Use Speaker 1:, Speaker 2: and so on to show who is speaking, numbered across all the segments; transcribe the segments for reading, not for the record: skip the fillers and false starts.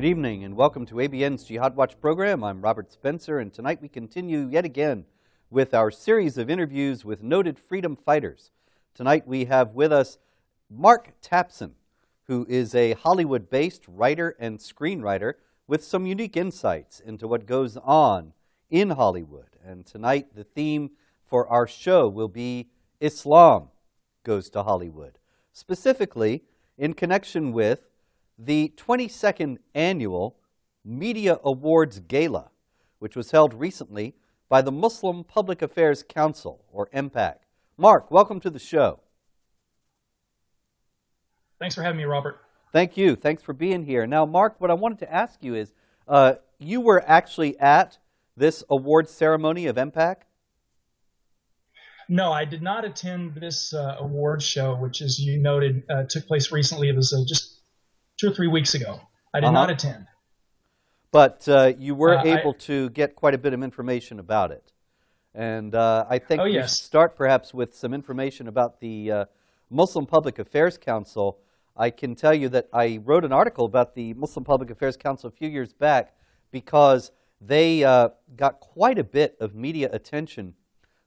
Speaker 1: Good evening and welcome to ABN's Jihad Watch program. I'm Robert Spencer, and tonight we continue yet again with our series of interviews with noted freedom fighters. Tonight we have with us Mark Tapson, who is a Hollywood-based writer and screenwriter with some unique insights into what goes on in Hollywood. And tonight the theme for our show will be Islam Goes to Hollywood, specifically in connection with the 22nd Annual Media Awards Gala, which was held recently by the Muslim Public Affairs Council, or MPAC. Mark, welcome to the show.
Speaker 2: Thanks for having me, Robert.
Speaker 1: Thank you. Thanks for being here. Now, Mark, what I wanted to ask you is, you were actually at this awards ceremony of MPAC?
Speaker 2: No, I did not attend this awards show, which, as you noted, took place recently. It was just 2 or 3 weeks ago. I did not attend.
Speaker 1: But you were able to get quite a bit of information about it. And I think we should start perhaps with some information about the Muslim Public Affairs Council. I can tell you that I wrote an article about the Muslim Public Affairs Council a few years back because they got quite a bit of media attention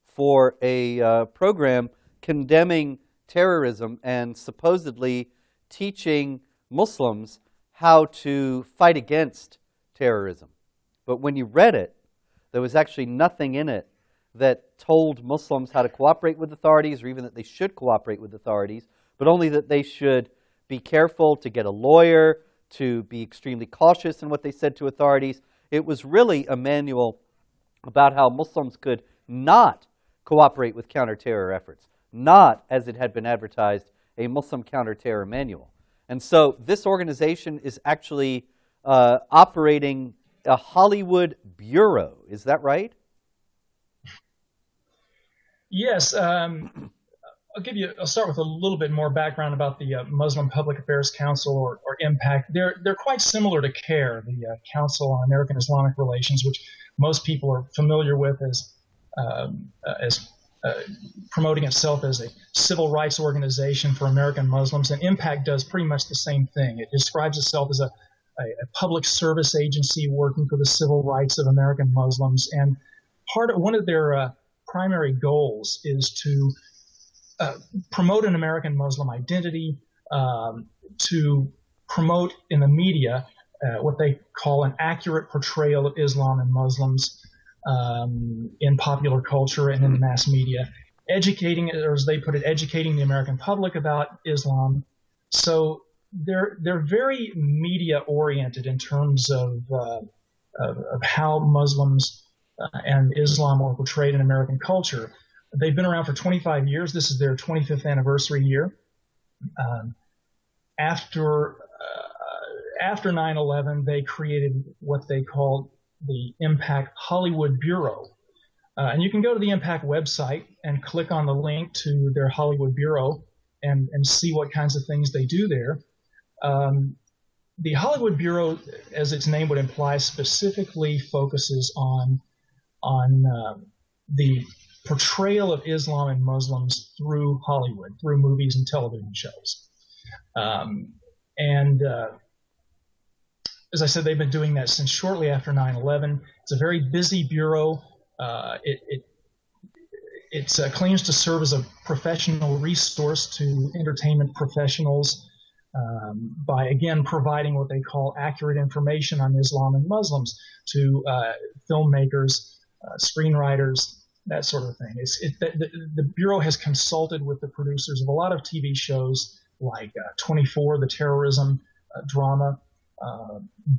Speaker 1: for a program condemning terrorism and supposedly teaching Muslims how to fight against terrorism. But when you read it, there was actually nothing in it that told Muslims how to cooperate with authorities or even that they should cooperate with authorities, but only that they should be careful to get a lawyer, to be extremely cautious in what they said to authorities. It was really a manual about how Muslims could not cooperate with counter-terror efforts, not, as it had been advertised, a Muslim counter-terror manual. And so this organization is actually operating a Hollywood bureau. Is that right?
Speaker 2: Yes. I'll start with a little bit more background about the Muslim Public Affairs Council, or MPAC. They're quite similar to CARE, the Council on American Islamic Relations, which most people are familiar with as promoting itself as a civil rights organization for American Muslims, and MPAC does pretty much the same thing. It describes itself as a public service agency working for the civil rights of American Muslims, and one of their primary goals is to promote an American Muslim identity, to promote in the media what they call an accurate portrayal of Islam and Muslims in popular culture and in the mass media, educating, or as they put it, educating the American public about Islam. So they're very media oriented in terms of how Muslims and Islam are portrayed in American culture. They've been around for 25 years. This is their 25th anniversary year. After 9/11, they created what they called the MPAC Hollywood Bureau. And you can go to the MPAC website and click on the link to their Hollywood Bureau and see what kinds of things they do there. The Hollywood Bureau, as its name would imply, specifically focuses on the portrayal of Islam and Muslims through Hollywood, through movies and television shows. As I said, they've been doing that since shortly after 9/11. It's a very busy bureau. It claims to serve as a professional resource to entertainment professionals by, again, providing what they call accurate information on Islam and Muslims to filmmakers, screenwriters, that sort of thing. The Bureau has consulted with the producers of a lot of TV shows like 24, the terrorism drama,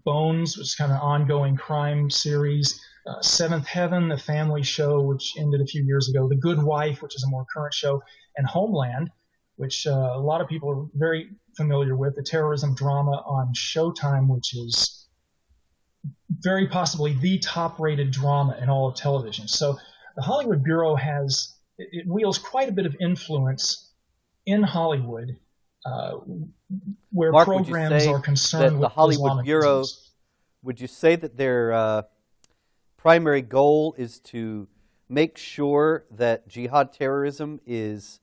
Speaker 2: Bones, which is kind of an ongoing crime series, Seventh Heaven, the family show, which ended a few years ago, The Good Wife, which is a more current show, and Homeland, which a lot of people are very familiar with, the terrorism drama on Showtime, which is very possibly the top-rated drama in all of television. So the Hollywood Bureau it wields quite a bit of influence in Hollywood, where
Speaker 1: Mark,
Speaker 2: programs are concerned with
Speaker 1: the Hollywood
Speaker 2: Islamic
Speaker 1: Bureau,
Speaker 2: business.
Speaker 1: would you say that their primary goal is to make sure that jihad terrorism is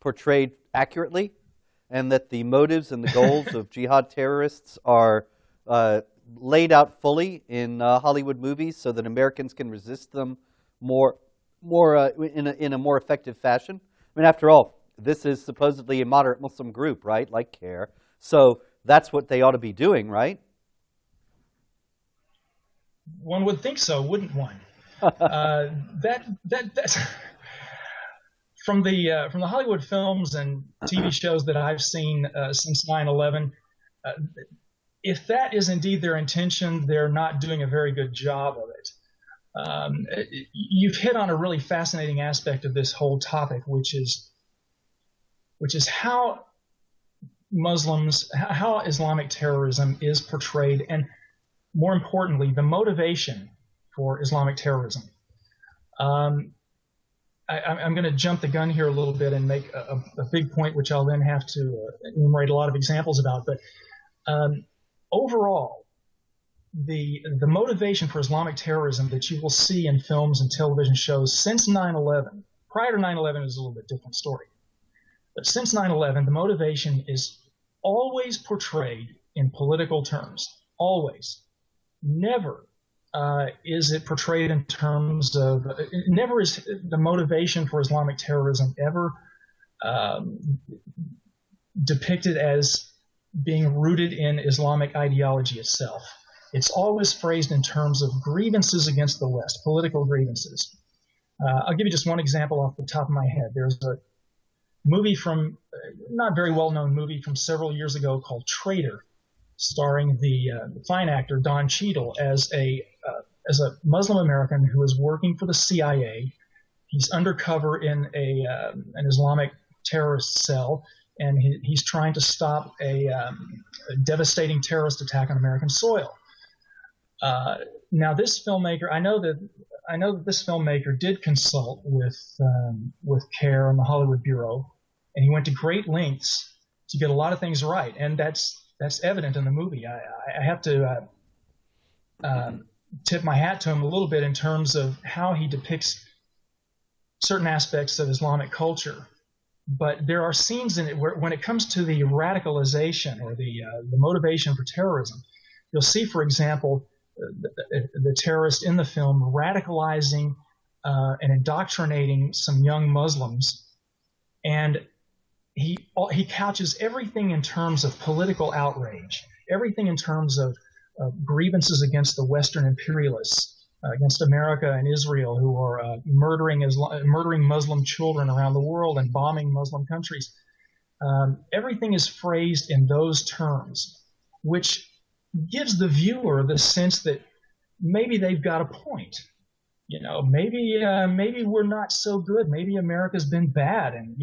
Speaker 1: portrayed accurately and that the motives and the goals of jihad terrorists are laid out fully in Hollywood movies so that Americans can resist them in a more effective fashion? I mean, after all, this is supposedly a moderate Muslim group, right, like CARE. So that's what they ought to be doing, right?
Speaker 2: One would think so, wouldn't one? That's from the Hollywood films and TV shows that I've seen since 9/11. If that is indeed their intention, they're not doing a very good job of it. You've hit on a really fascinating aspect of this whole topic, which is how Islamic terrorism is portrayed, and more importantly, the motivation for Islamic terrorism. I'm going to jump the gun here a little bit and make a big point, which I'll then have to enumerate a lot of examples about. But overall, the motivation for Islamic terrorism that you will see in films and television shows since 9/11, prior to 9/11 is a little bit different story. But since 9/11, the motivation is always portrayed in political terms. Always. Never is it portrayed in terms of, never is the motivation for Islamic terrorism ever depicted as being rooted in Islamic ideology itself. It's always phrased in terms of grievances against the West, political grievances. I'll give you just one example off the top of my head. There's a movie from, not very well-known movie from several years ago called Traitor, starring the fine actor Don Cheadle as a Muslim American who is working for the CIA. He's undercover in an Islamic terrorist cell, and he's trying to stop a devastating terrorist attack on American soil. Now, this filmmaker, I know that this filmmaker did consult with CARE and the Hollywood Bureau, and he went to great lengths to get a lot of things right, and that's evident in the movie. I have to tip my hat to him a little bit in terms of how he depicts certain aspects of Islamic culture. But there are scenes in it where, when it comes to the radicalization or the motivation for terrorism, you'll see, for example, the terrorist in the film radicalizing and indoctrinating some young Muslims, and he couches everything in terms of political outrage, everything in terms of grievances against the Western imperialists, against America and Israel, who are murdering Muslim children around the world and bombing Muslim countries. Everything is phrased in those terms, which gives the viewer the sense that maybe they've got a point. You know, maybe we're not so good. Maybe America's been bad, and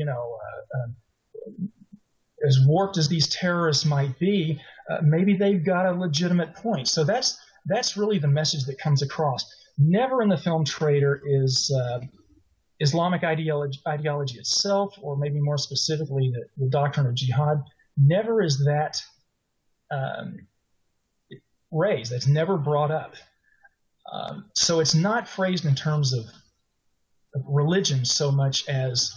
Speaker 2: as warped as these terrorists might be, maybe they've got a legitimate point. So that's really the message that comes across. Never in the film Traitor is Islamic ideology itself, or maybe more specifically the doctrine of jihad, never is that raised. That's never brought up. So it's not phrased in terms of religion so much as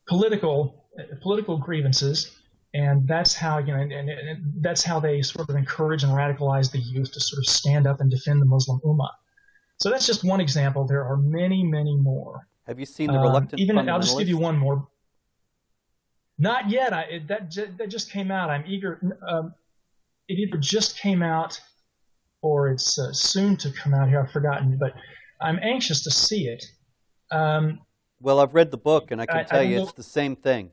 Speaker 2: political grievances, and that's how and that's how they sort of encourage and radicalize the youth to sort of stand up and defend the Muslim Ummah. So that's just one example. There are many, many more.
Speaker 1: Have you seen The Reluctant Fundamentalist?
Speaker 2: I'll just give you one more. Not yet. That just came out. I'm eager. It either just came out or it's soon to come out here. I've forgotten, but I'm anxious to see it.
Speaker 1: Well, I've read the book, and I can tell you it's the same thing.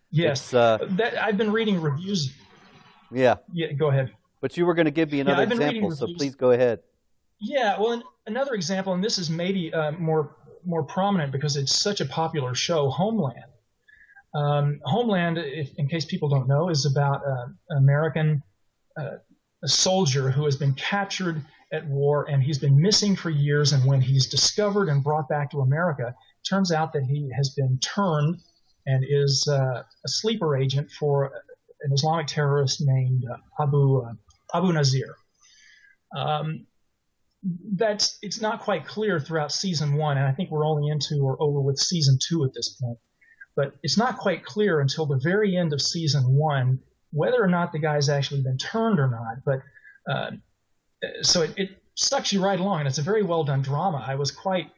Speaker 2: Yes, I've been reading reviews.
Speaker 1: Yeah.
Speaker 2: Yeah, go ahead.
Speaker 1: But you were going to give me another example, so please go ahead.
Speaker 2: Yeah, well, another example, and this is maybe more prominent because it's such a popular show, Homeland. Homeland, in case people don't know, is about an American soldier who has been captured at war, and he's been missing for years, and when he's discovered and brought back to America, it turns out that he has been turned and is a sleeper agent for an Islamic terrorist named Abu Nazir. It's not quite clear throughout season 1, and I think we're only into or over with season 2 at this point. But it's not quite clear until the very end of season 1 whether or not the guy's actually been turned or not. But so it sucks you right along, and it's a very well done drama. I was quite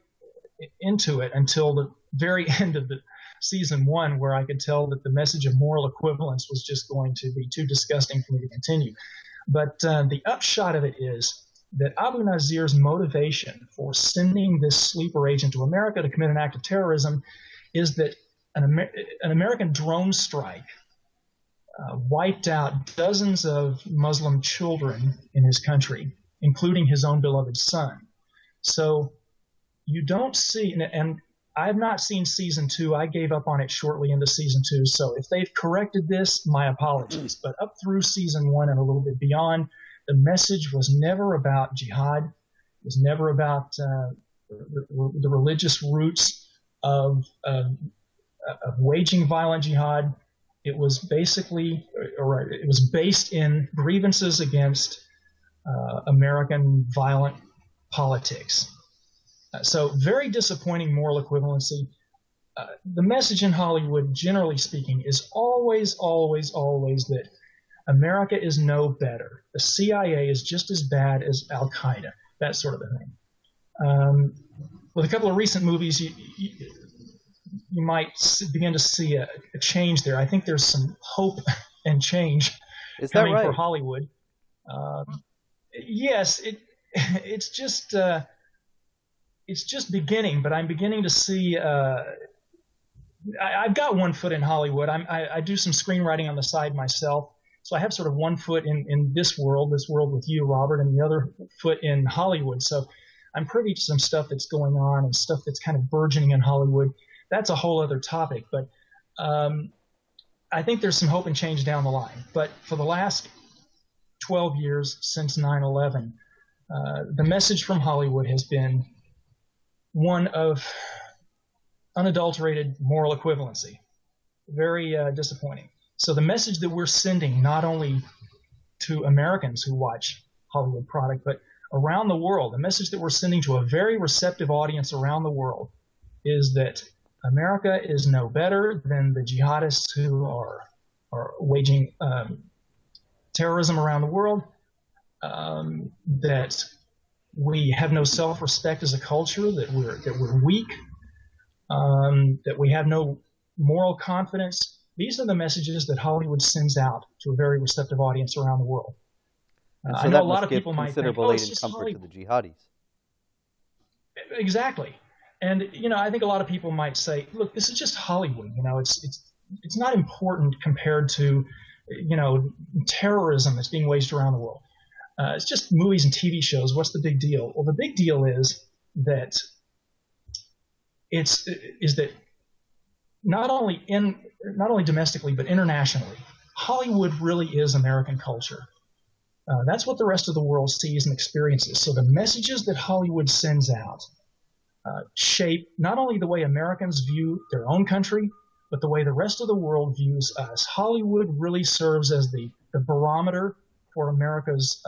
Speaker 2: into it until the very end of the season 1, where I could tell that the message of moral equivalence was just going to be too disgusting for me to continue. But the upshot of it is that Abu Nazir's motivation for sending this sleeper agent to America to commit an act of terrorism is that an American drone strike wiped out dozens of Muslim children in his country, including his own beloved son. So you don't see, and I have not seen season 2. I gave up on it shortly into season 2. So if they've corrected this, my apologies. But up through season 1 and a little bit beyond, the message was never about jihad. It was never about the religious roots of waging violent jihad. It was basically, or it was based in grievances against American violent politics. So very disappointing moral equivalency. The message in Hollywood, generally speaking, is always, always, always that America is no better. The CIA is just as bad as Al-Qaeda, that sort of a thing. With a couple of recent movies, you might begin to see a change there. I think there's some hope and change coming for Hollywood. Yes, it's just beginning, but I'm beginning to see. I've got one foot in Hollywood. I do some screenwriting on the side myself, so I have sort of one foot in this world with you, Robert, and the other foot in Hollywood. So I'm privy to some stuff that's going on and stuff that's kind of burgeoning in Hollywood. That's a whole other topic, but I think there's some hope and change down the line. But for the last 12 years since 9/11, the message from Hollywood has been one of unadulterated moral equivalency. Very disappointing. So the message that we're sending, not only to Americans who watch Hollywood product, but around the world, the message that we're sending to a very receptive audience around the world is that America is no better than the jihadists who are waging terrorism around the world, that we have no self-respect as a culture, that we're weak, that we have no moral confidence. These are the messages that Hollywood sends out to a very receptive audience around the world.
Speaker 1: So I know a lot of people might think, oh, it's just comfort to the jihadis.
Speaker 2: Exactly. And, I think a lot of people might say, look, this is just Hollywood. It's not important compared to, terrorism that's being waged around the world. It's just movies and TV shows. What's the big deal? Well, the big deal is that that not only domestically but internationally, Hollywood really is American culture. That's what the rest of the world sees and experiences. So the messages that Hollywood sends out shape not only the way Americans view their own country, but the way the rest of the world views us. Hollywood really serves as the barometer for America's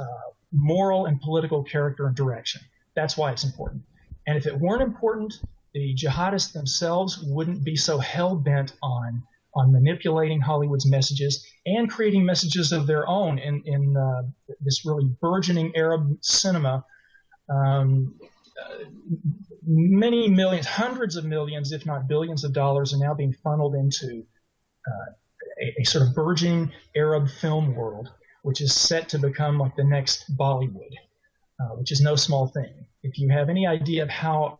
Speaker 2: moral and political character and direction. That's why it's important. And if it weren't important, the jihadists themselves wouldn't be so hell-bent on manipulating Hollywood's messages and creating messages of their own in this really burgeoning Arab cinema. Many millions, hundreds of millions, if not billions of dollars are now being funneled into a sort of burgeoning Arab film world, which is set to become like the next Bollywood, which is no small thing. If you have any idea of how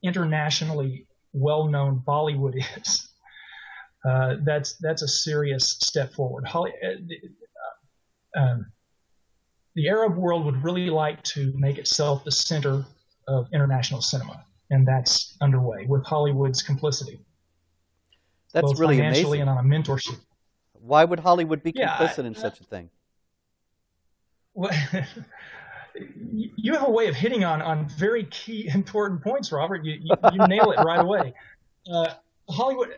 Speaker 2: internationally well-known Bollywood is, that's a serious step forward. The Arab world would really like to make itself the center of international cinema, and that's underway with Hollywood's complicity.
Speaker 1: That's
Speaker 2: both
Speaker 1: really
Speaker 2: financially
Speaker 1: amazing.
Speaker 2: And on a mentorship.
Speaker 1: Why would Hollywood be complicit in such a thing?
Speaker 2: Well, you have a way of hitting on very key, important points, Robert. You nail it right away. Hollywood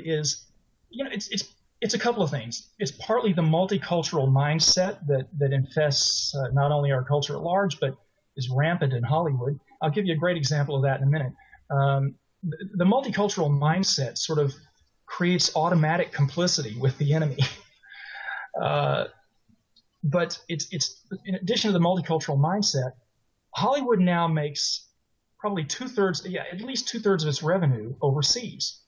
Speaker 2: is, it's a couple of things. It's partly the multicultural mindset that infests not only our culture at large, but is rampant in Hollywood. I'll give you a great example of that in a minute. The multicultural mindset sort of creates automatic complicity with the enemy. But it's in addition to the multicultural mindset, Hollywood now makes probably at least two-thirds of its revenue overseas.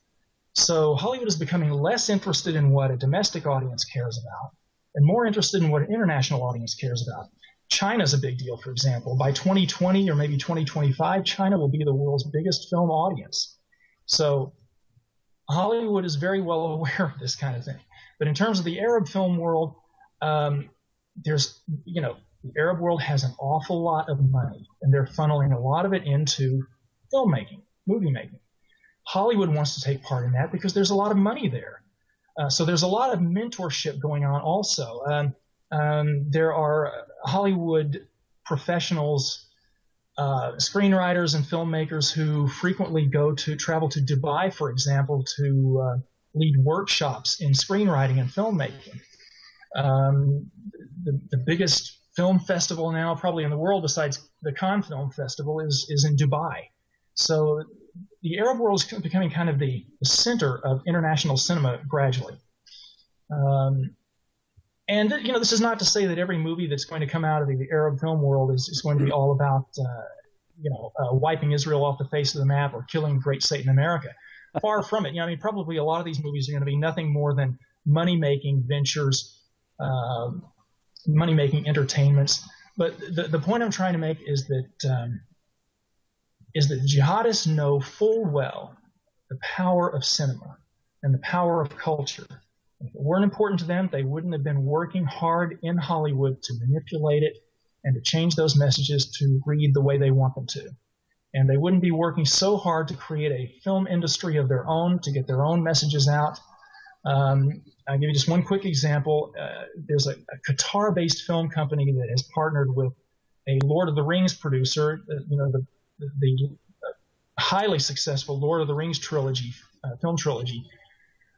Speaker 2: So Hollywood is becoming less interested in what a domestic audience cares about and more interested in what an international audience cares about. China's a big deal, for example. By 2020 or maybe 2025, China will be the world's biggest film audience. So Hollywood is very well aware of this kind of thing. But in terms of the Arab film world, the Arab world has an awful lot of money, and they're funneling a lot of it into filmmaking, movie making. Hollywood wants to take part in that because there's a lot of money there. So there's a lot of mentorship going on also. There are Hollywood professionals, screenwriters and filmmakers who frequently travel to Dubai, for example, to lead workshops in screenwriting and filmmaking. The biggest film festival now probably in the world besides the Cannes Film Festival is in Dubai. So the Arab world is becoming kind of the center of international cinema gradually. And this is not to say that every movie that's going to come out of the Arab film world is going to be all about wiping Israel off the face of the map or killing Great Satan America. Far from it. Probably a lot of these movies are going to be nothing more than money-making ventures, money-making entertainments. But the point I'm trying to make is that jihadists know full well the power of cinema and the power of culture. If it weren't important to them, they wouldn't have been working hard in Hollywood to manipulate it and to change those messages to read the way they want them to. And they wouldn't be working so hard to create a film industry of their own, to get their own messages out. I'll give you just one quick example. There's a Qatar-based film company that has partnered with a Lord of the Rings producer, the highly successful Lord of the Rings trilogy, film trilogy.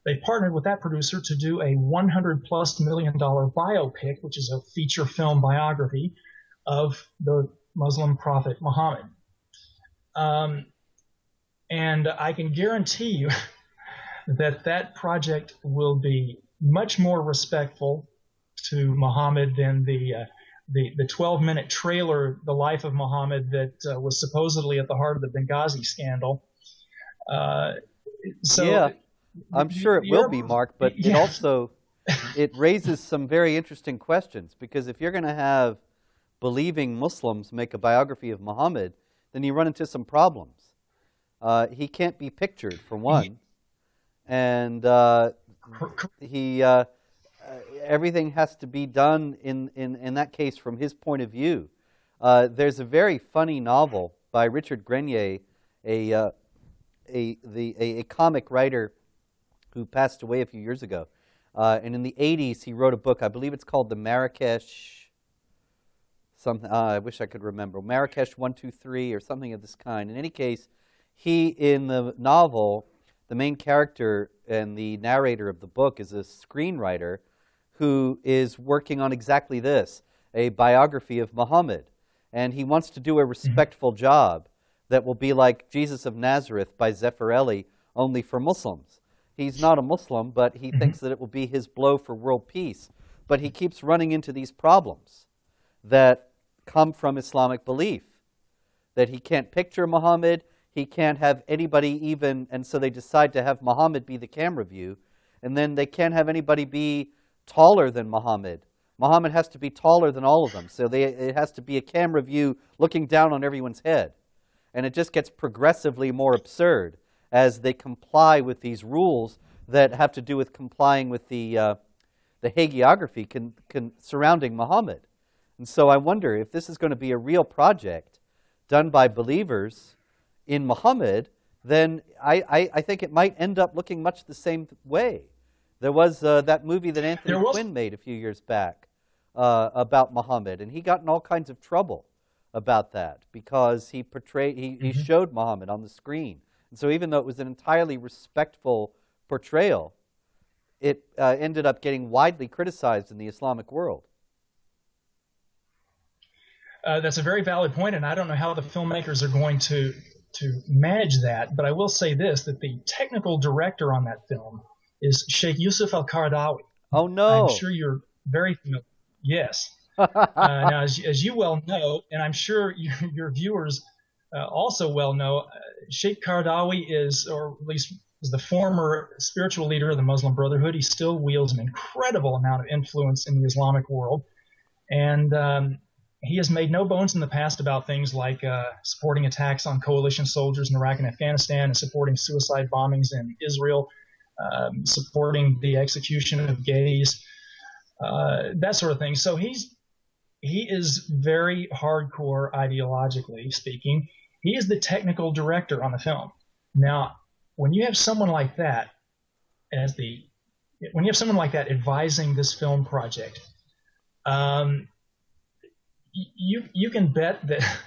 Speaker 2: They partnered with that producer to do a $100+ million biopic, which is a feature film biography of the Muslim prophet Muhammad. And I can guarantee you that project will be much more respectful to Muhammad than the 12-minute trailer, The Life of Muhammad, that was supposedly at the heart of the Benghazi scandal.
Speaker 1: Yeah, I'm sure it will be, Mark, but it also raises some very interesting questions, because if you're going to have believing Muslims make a biography of Muhammad, then you run into some problems. He can't be pictured, for one, and everything has to be done in that case from his point of view. There's a very funny novel by Richard Grenier, a comic writer who passed away a few years ago. And in the 80s, he wrote a book, I believe it's called the Marrakesh, something, I wish I could remember, Marrakesh 123 or something of this kind. In any case, in the novel, the main character and the narrator of the book is a screenwriter who is working on exactly this, a biography of Muhammad. And he wants to do a respectful job that will be like Jesus of Nazareth by Zeffirelli, only for Muslims. He's not a Muslim, but he thinks that it will be his blow for world peace. But he keeps running into these problems that come from Islamic belief, that he can't picture Muhammad, he can't have anybody even, and so they decide to have Muhammad be the camera view, and then they can't have anybody be taller than Muhammad. Muhammad has to be taller than all of them, so it has to be a camera view looking down on everyone's head. And it just gets progressively more absurd as they comply with these rules that have to do with complying with the hagiography surrounding Muhammad. And so I wonder if this is going to be a real project done by believers in Muhammad, then I think it might end up looking much the same way. There was that movie that Anthony Quinn made a few years back about Muhammad, and he got in all kinds of trouble about that because he showed Muhammad on the screen. And so even though it was an entirely respectful portrayal, it ended up getting widely criticized in the Islamic world.
Speaker 2: That's a very valid point, and I don't know how the filmmakers are going to manage that, but I will say this, that the technical director on that film is Sheikh Yusuf al-Qaradawi.
Speaker 1: Oh, no.
Speaker 2: I'm sure you're very familiar. Yes. Now, as you well know, and I'm sure your viewers also well know, Sheikh Qaradawi is, or at least is the former spiritual leader of the Muslim Brotherhood. He still wields an incredible amount of influence in the Islamic world. And he has made no bones in the past about things like supporting attacks on coalition soldiers in Iraq and Afghanistan, and supporting suicide bombings in Israel, supporting the execution of gays, that sort of thing. So he is very hardcore ideologically speaking. He is the technical director on the film. Now, when you have someone like that advising this film project, you can bet that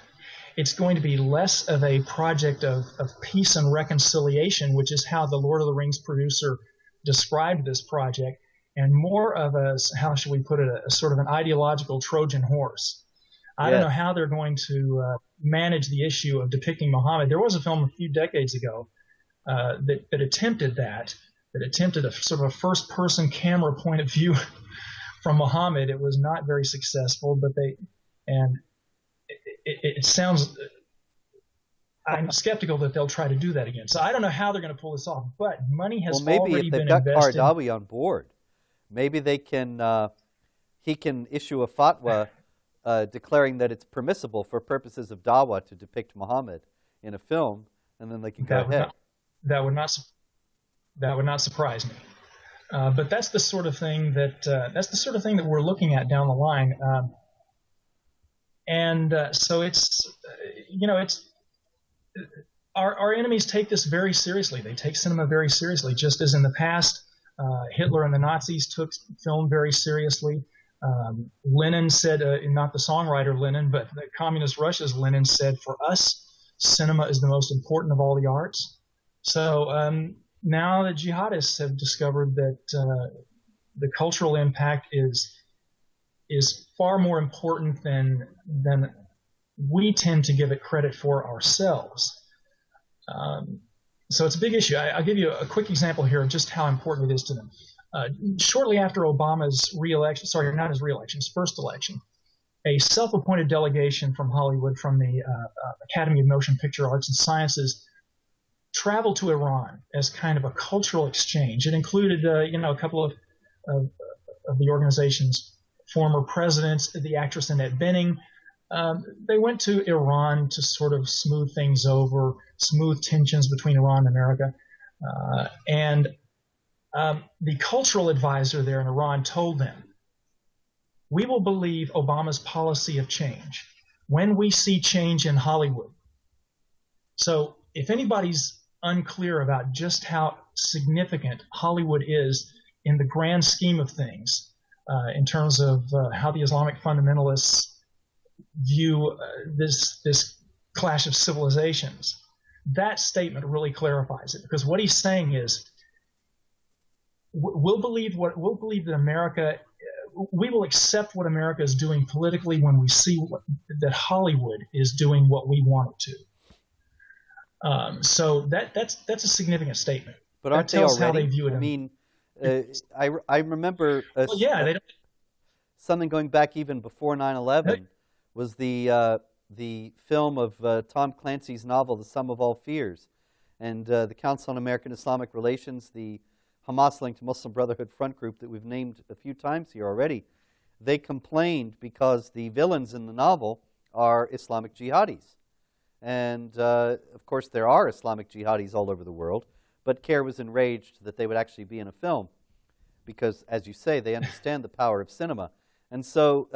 Speaker 2: it's going to be less of a project of peace and reconciliation, which is how the Lord of the Rings producer described this project, and more of a, how should we put it, a sort of an ideological Trojan horse. I don't know how they're going to manage the issue of depicting Muhammad. There was a film a few decades ago that attempted a sort of a first-person camera point of view from Muhammad. It was not very successful, but it sounds, I'm skeptical that they'll try to do that again. So I don't know how they're going to pull this off, but money has already been invested.
Speaker 1: Maybe if they've got Qaradawi on board, maybe they can, he can issue a fatwa declaring that it's permissible for purposes of dawah to depict Muhammad in a film, and then they can go ahead.
Speaker 2: That would not surprise me. But that's the sort of thing that we're looking at down the line. So it's our enemies take this very seriously. They take cinema very seriously, just as in the past, Hitler and the Nazis took film very seriously. Lenin said, not the songwriter Lenin, but the communist Russia's Lenin said, for us, cinema is the most important of all the arts. So now the jihadists have discovered that the cultural impact is far more important than we tend to give it credit for ourselves. So it's a big issue. I'll give you a quick example here of just how important it is to them. Shortly after Obama's his first election, a self-appointed delegation from Hollywood, from the Academy of Motion Picture Arts and Sciences, traveled to Iran as kind of a cultural exchange. It included, a couple of the organization's former presidents, the actress Annette Bening. They went to Iran to sort of smooth things over, smooth tensions between Iran and America. The cultural advisor there in Iran told them, "We will believe Obama's policy of change when we see change in Hollywood." So if anybody's unclear about just how significant Hollywood is in the grand scheme of things, in terms of how the Islamic fundamentalists view this clash of civilizations, that statement really clarifies it, because what he's saying is, we'll believe that America, we will accept what America is doing politically when we see that Hollywood is doing what we want it to. So that's a significant statement.
Speaker 1: But aren't
Speaker 2: that tells
Speaker 1: they already?
Speaker 2: How they view it.
Speaker 1: I mean, I remember something going back even before 9/11 was the film of Tom Clancy's novel, The Sum of All Fears, and the Council on American Islamic Relations, the Hamas-linked Muslim Brotherhood front group that we've named a few times here already, they complained because the villains in the novel are Islamic jihadis. And, of course, there are Islamic jihadis all over the world, but CARE was enraged that they would actually be in a film because, as you say, they understand the power of cinema. And so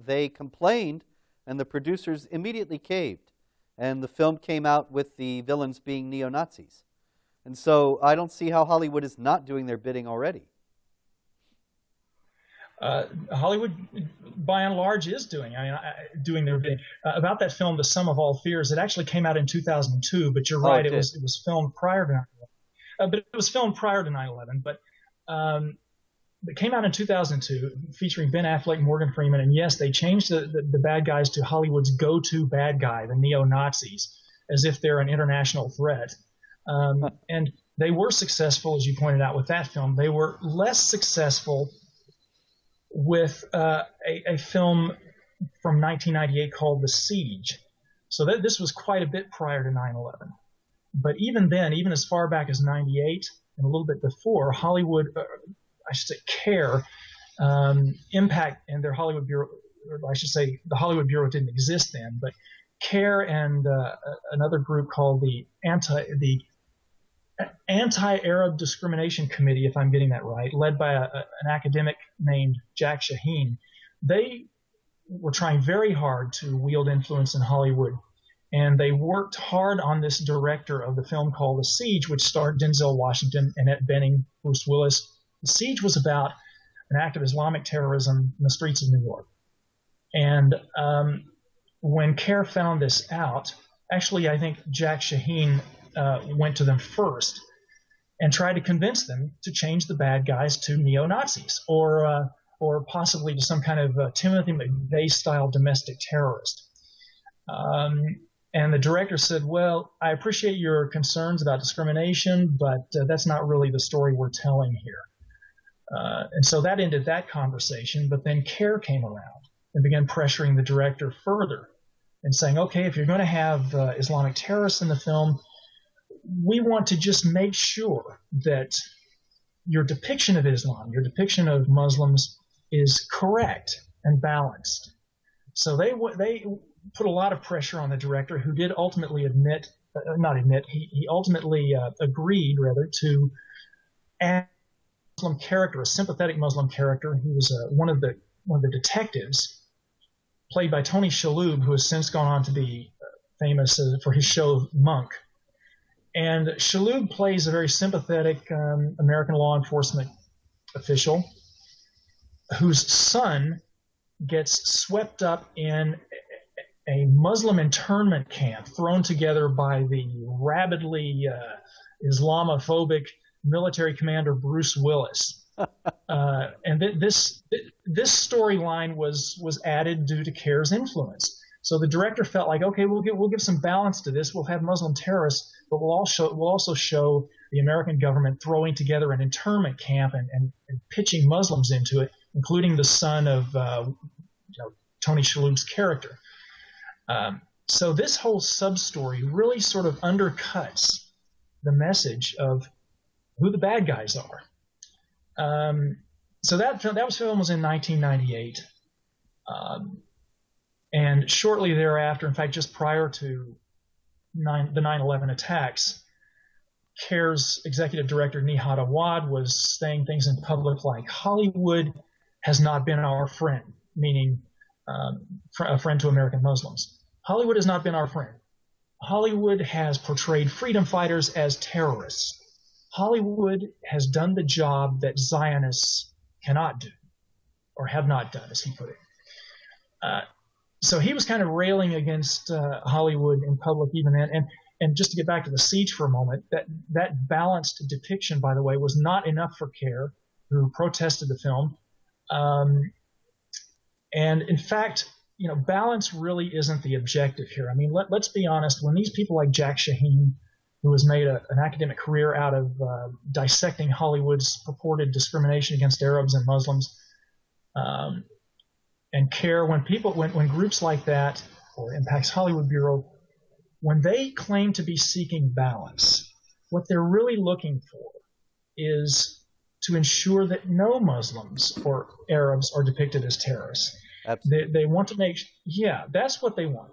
Speaker 1: they complained, and the producers immediately caved, and the film came out with the villains being neo-Nazis. And so I don't see how Hollywood is not doing their bidding already.
Speaker 2: Hollywood, by and large, is doing their bidding. About that film, The Sum of All Fears, it actually came out in 2002, but you're right, it was filmed prior to 9/11. But it was filmed prior to 9/11, but it came out in 2002, featuring Ben Affleck, Morgan Freeman, and yes, they changed the bad guys to Hollywood's go-to bad guy, the neo-Nazis, as if they're an international threat. And they were successful, as you pointed out, with that film. They were less successful with a film from 1998 called The Siege. So this was quite a bit prior to 9/11. But even then, even as far back as 98 and a little bit before, Hollywood, I should say CARE, Impact and their Hollywood Bureau, or I should say the Hollywood Bureau didn't exist then, but CARE and another group called the Anti-Arab Discrimination Committee, if I'm getting that right, led by an academic named Jack Shaheen, they were trying very hard to wield influence in Hollywood. And they worked hard on this director of the film called The Siege, which starred Denzel Washington, Annette Bening, Bruce Willis. The Siege was about an act of Islamic terrorism in the streets of New York. And when CARE found this out, actually, I think Jack Shaheen went to them first and tried to convince them to change the bad guys to neo-Nazis or possibly to some kind of Timothy McVeigh-style domestic terrorist. And the director said, well, I appreciate your concerns about discrimination, but that's not really the story we're telling here. And so that ended that conversation, but then CARE came around and began pressuring the director further and saying, okay, if you're going to have Islamic terrorists in the film, we want to just make sure that your depiction of Islam, your depiction of Muslims is correct and balanced. So they put a lot of pressure on the director, who did ultimately he ultimately agreed to add a Muslim character, a sympathetic Muslim character. He was one of the detectives, played by Tony Shalhoub, who has since gone on to be famous for his show Monk. And Shalhoub plays a very sympathetic American law enforcement official whose son gets swept up in a Muslim internment camp thrown together by the rabidly Islamophobic military commander Bruce Willis. And this storyline was added due to CARE's influence. So the director felt like, okay, we'll give some balance to this. We'll have Muslim terrorists, but we'll also show the American government throwing together an internment camp and pitching Muslims into it, including the son of Tony Shalhoub's character. So this whole sub-story really sort of undercuts the message of who the bad guys are. So that film was in 1998. And shortly thereafter, in fact, just prior to the 9/11 attacks, CARE's executive director, Jihad Watch, was saying things in public like, Hollywood has not been our friend, meaning a friend to American Muslims. Hollywood has not been our friend. Hollywood has portrayed freedom fighters as terrorists. Hollywood has done the job that Zionists cannot do, or have not done, as he put it. So he was kind of railing against Hollywood in public even then. And just to get back to The Siege for a moment, that balanced depiction, by the way, was not enough for CARE, who protested the film. And in fact, balance really isn't the objective here. I mean, let's be honest. When these people like Jack Shaheen, who has made an academic career out of dissecting Hollywood's purported discrimination against Arabs and Muslims, and CARE, when groups like that, or Impact's Hollywood Bureau, when they claim to be seeking balance, what they're really looking for is to ensure that no Muslims or Arabs are depicted as terrorists.
Speaker 1: Absolutely.
Speaker 2: They want to that's what they want,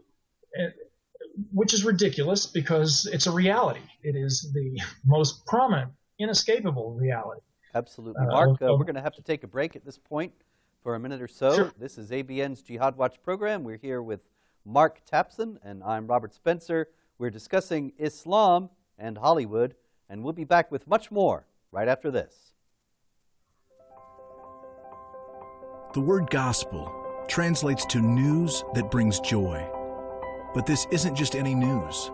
Speaker 2: which is ridiculous because it's a reality. It is the most prominent, inescapable reality.
Speaker 1: Absolutely. Mark, we're going to have to take a break at this point for a minute or so.
Speaker 2: Sure.
Speaker 1: This is ABN's Jihad Watch program. We're here with Mark Tapson, and I'm Robert Spencer. We're discussing Islam and Hollywood, and we'll be back with much more right after this.
Speaker 3: The word gospel translates to news that brings joy. But this isn't just any news.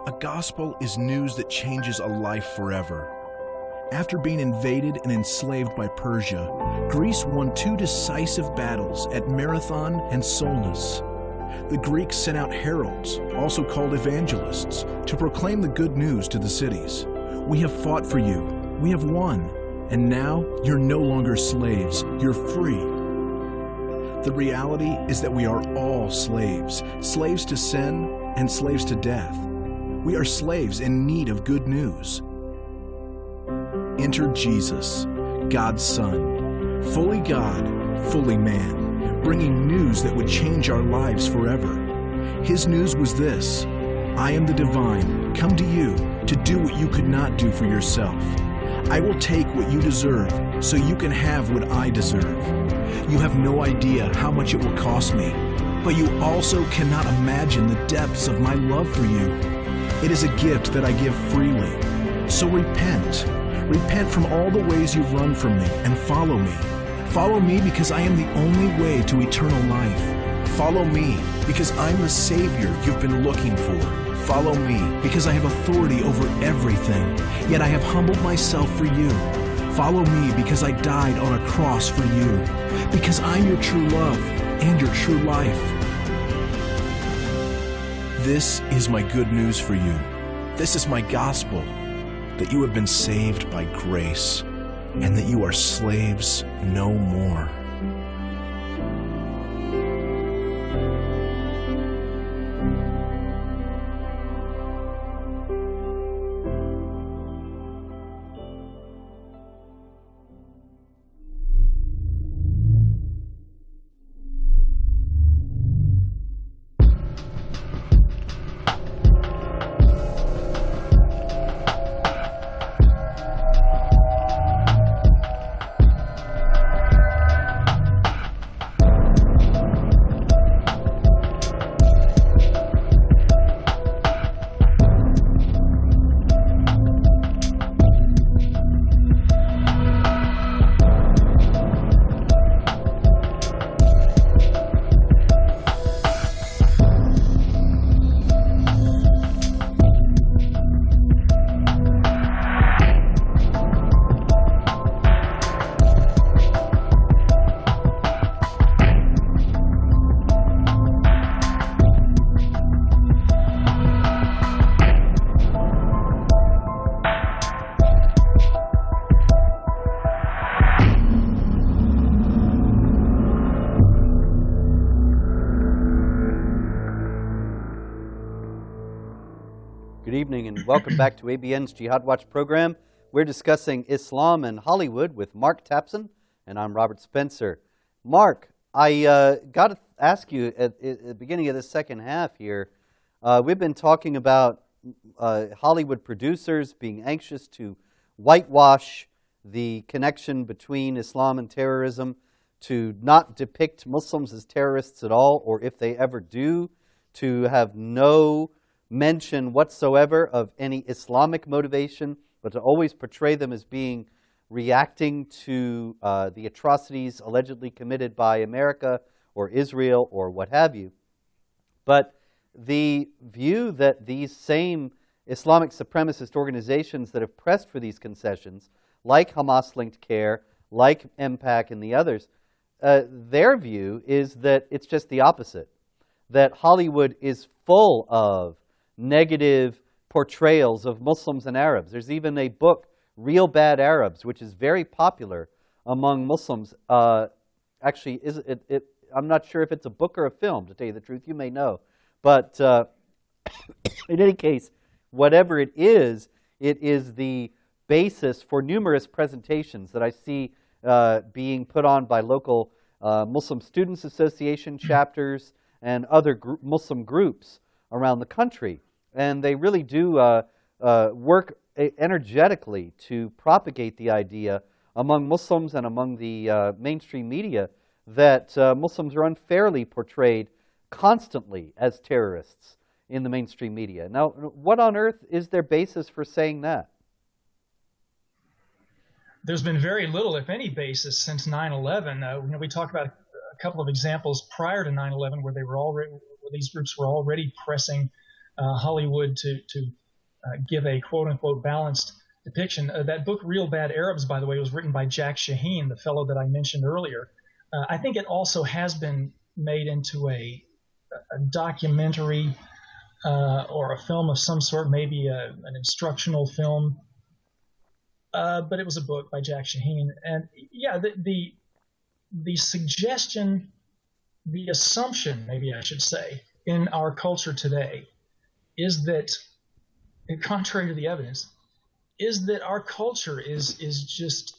Speaker 3: A gospel is news that changes a life forever. After being invaded and enslaved by Persia, Greece won 2 decisive battles at Marathon and Solus. The Greeks sent out heralds, also called evangelists, to proclaim the good news to the cities. We have fought for you. We have won. And now you're no longer slaves. You're free. The reality is that we are all slaves, slaves to sin and slaves to death. We are slaves in need of good news. Enter Jesus, God's Son, fully God, fully man, bringing news that would change our lives forever. His news was this: I am the divine, come to you to do what you could not do for yourself. I will take what you deserve so you can have what I deserve. You have no idea how much it will cost me, but you also cannot imagine the depths of my love for you. It is a gift that I give freely. So repent. Repent from all the ways you've run from me and follow me. Follow me because I am the only way to eternal life. Follow me because I'm the Savior you've been looking for. Follow me because I have authority over everything, yet I have humbled myself for you. Follow me because I died on a cross for you, because I'm your true love and your true life. This is my good news for you. This is my gospel, that you have been saved by grace and that you are slaves no more.
Speaker 1: Good evening and welcome back to ABN's Jihad Watch program. We're discussing Islam and Hollywood with Mark Tapson, and I'm Robert Spencer. Mark, I got to ask you at the beginning of this second half here, we've been talking about Hollywood producers being anxious to whitewash the connection between Islam and terrorism, to not depict Muslims as terrorists at all, or if they ever do, to have no mention whatsoever of any Islamic motivation, but to always portray them as being reacting to the atrocities allegedly committed by America or Israel or what have you. But the view that these same Islamic supremacist organizations that have pressed for these concessions, like Hamas-linked CARE, like MPAC and the others, their view is that it's just the opposite, that Hollywood is full of negative portrayals of Muslims and Arabs. There's even a book, Real Bad Arabs, which is very popular among Muslims. Actually, I'm not sure if it's a book or a film, to tell you the truth. You may know. But in any case, whatever it is the basis for numerous presentations that I see being put on by local Muslim Students Association chapters and other Muslim groups around the country. And they really do work energetically to propagate the idea among Muslims and among the mainstream media that Muslims are unfairly portrayed constantly as terrorists in the mainstream media. Now, what on earth is their basis for saying that?
Speaker 2: There's been very little, if any, basis since 9/11. We talked about a couple of examples prior to 9/11 where where these groups were already pressing Hollywood to give a quote-unquote balanced depiction. That book, Real Bad Arabs, by the way, was written by Jack Shaheen, the fellow that I mentioned earlier. I think it also has been made into documentary or a film of some sort, maybe an instructional film. But it was a book by Jack Shaheen. And yeah, the suggestion, the assumption, maybe I should say, in our culture today is that, contrary to the evidence, is that our culture is just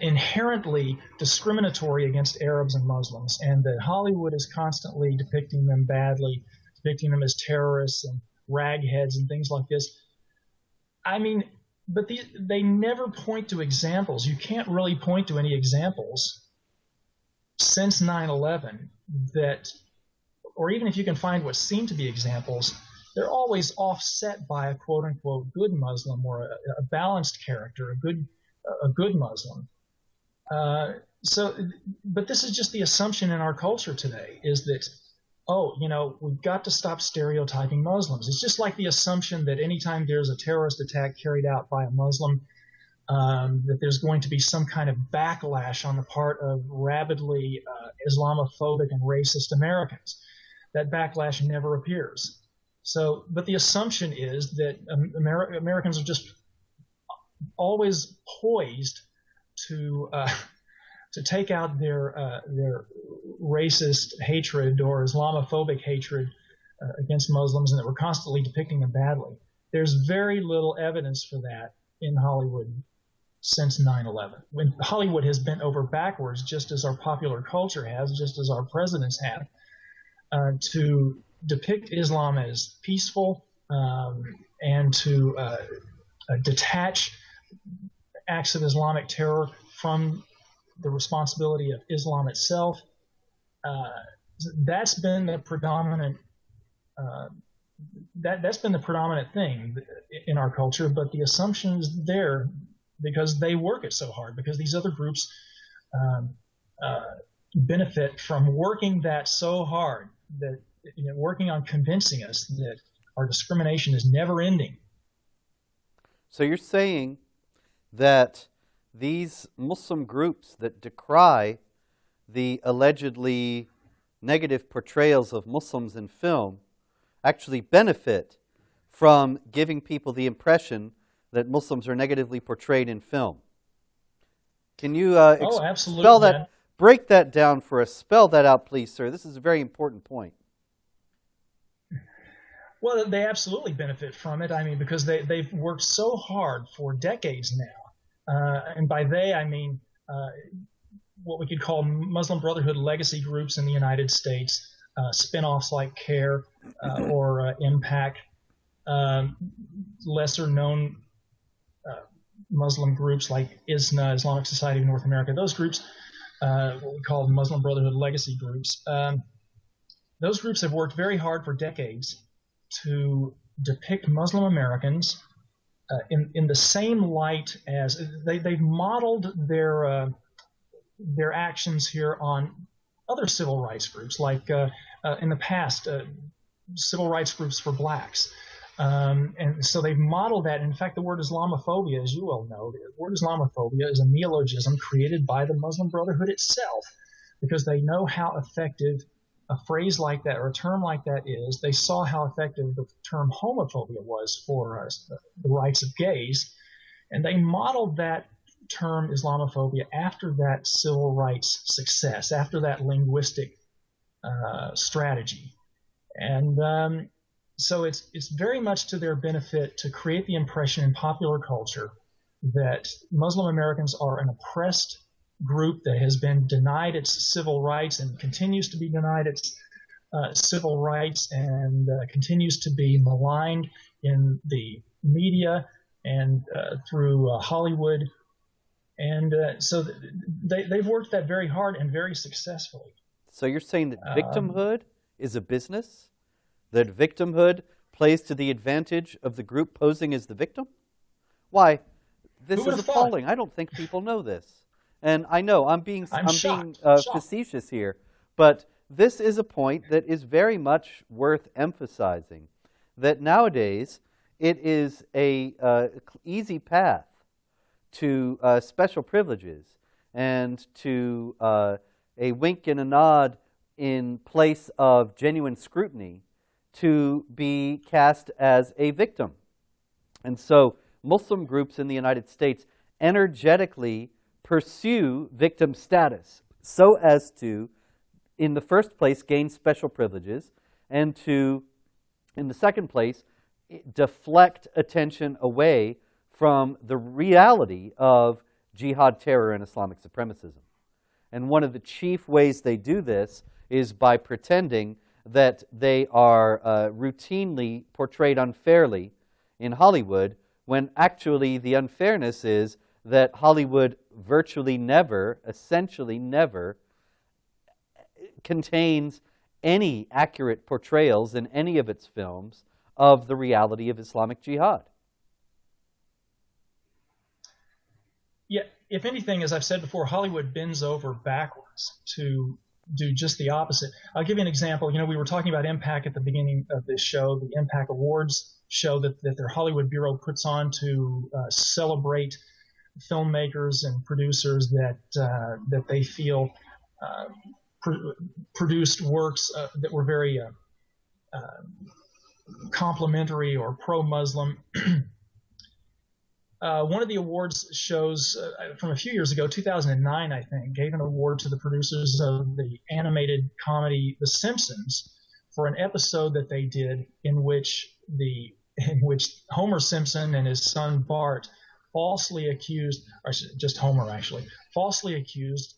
Speaker 2: inherently discriminatory against Arabs and Muslims, and that Hollywood is constantly depicting them badly, depicting them as terrorists and ragheads and things like this. I mean, but they never point to examples. You can't really point to any examples since 9/11 that, or even if you can find what seem to be examples, they're always offset by a quote-unquote good Muslim or a balanced character, a good Muslim. But this is just the assumption in our culture today, is that, oh, we've got to stop stereotyping Muslims. It's just like the assumption that anytime there's a terrorist attack carried out by a Muslim, that there's going to be some kind of backlash on the part of rabidly Islamophobic and racist Americans. That backlash never appears. So, but the assumption is that Americans are just always poised to take out their racist hatred or Islamophobic hatred against Muslims, and that we're constantly depicting them badly. There's very little evidence for that in Hollywood since 9/11. When Hollywood has bent over backwards, just as our popular culture has, just as our presidents have, to depict Islam as peaceful and to detach acts of Islamic terror from the responsibility of Islam itself. That's been the predominant that's been the predominant thing in our culture. But the assumption is there because they work it so hard, because these other groups benefit from working that so hard, that working on convincing us that our discrimination is never ending.
Speaker 1: So you're saying that these Muslim groups that decry the allegedly negative portrayals of Muslims in film actually benefit from giving people the impression that Muslims are negatively portrayed in film. Can you spell that, break that down for us? Spell that out, please, sir. This is a very important point.
Speaker 2: Well, they absolutely benefit from it. I mean, because they've worked so hard for decades now. And by they, I mean what we could call Muslim Brotherhood legacy groups in the United States, spin-offs like CARE or Impact, lesser-known Muslim groups like ISNA, Islamic Society of North America. Those groups, what we call Muslim Brotherhood legacy groups, those groups have worked very hard for decades to depict Muslim Americans in the same light as they've modeled their actions here on other civil rights groups, like in the past, civil rights groups for blacks. And so they've modeled that. In fact, the word Islamophobia, as you well know, the word Islamophobia is a neologism created by the Muslim Brotherhood itself, because they know how effective a phrase like that or a term like that is. They saw how effective the term homophobia was for the rights of gays, and they modeled that term Islamophobia after that civil rights success, after that linguistic strategy. And so it's very much to their benefit to create the impression in popular culture that Muslim Americans are an oppressed group that has been denied its civil rights and continues to be denied its civil rights, and continues to be maligned in the media and through Hollywood. And so they've worked that very hard and very successfully.
Speaker 1: So you're saying that victimhood is a business? That victimhood plays to the advantage of the group posing as the victim? Why, this is appalling. I don't think people know this. And I know I'm being facetious here, but this is a point that is very much worth emphasizing, that nowadays it is a easy path to special privileges and to a wink and a nod in place of genuine scrutiny to be cast as a victim. And so Muslim groups in the United States energetically pursue victim status so as to, in the first place, gain special privileges, and to, in the second place, deflect attention away from the reality of jihad terror and Islamic supremacism. And one of the chief ways they do this is by pretending that they are routinely portrayed unfairly in Hollywood, when actually the unfairness is that Hollywood virtually never, essentially never, contains any accurate portrayals in any of its films of the reality of Islamic jihad.
Speaker 2: Yeah, if anything, as I've said before, Hollywood bends over backwards to do just the opposite. I'll give you an example. You know, we were talking about Impact at the beginning of this show, the Impact Awards show that their Hollywood Bureau puts on to celebrate filmmakers and producers that they feel produced works that were very complimentary or pro-Muslim. One of the awards shows from a few years ago, 2009, I think, gave an award to the producers of the animated comedy The Simpsons for an episode that they did in which Homer Simpson and his son Bart falsely accused, or just Homer actually, falsely accused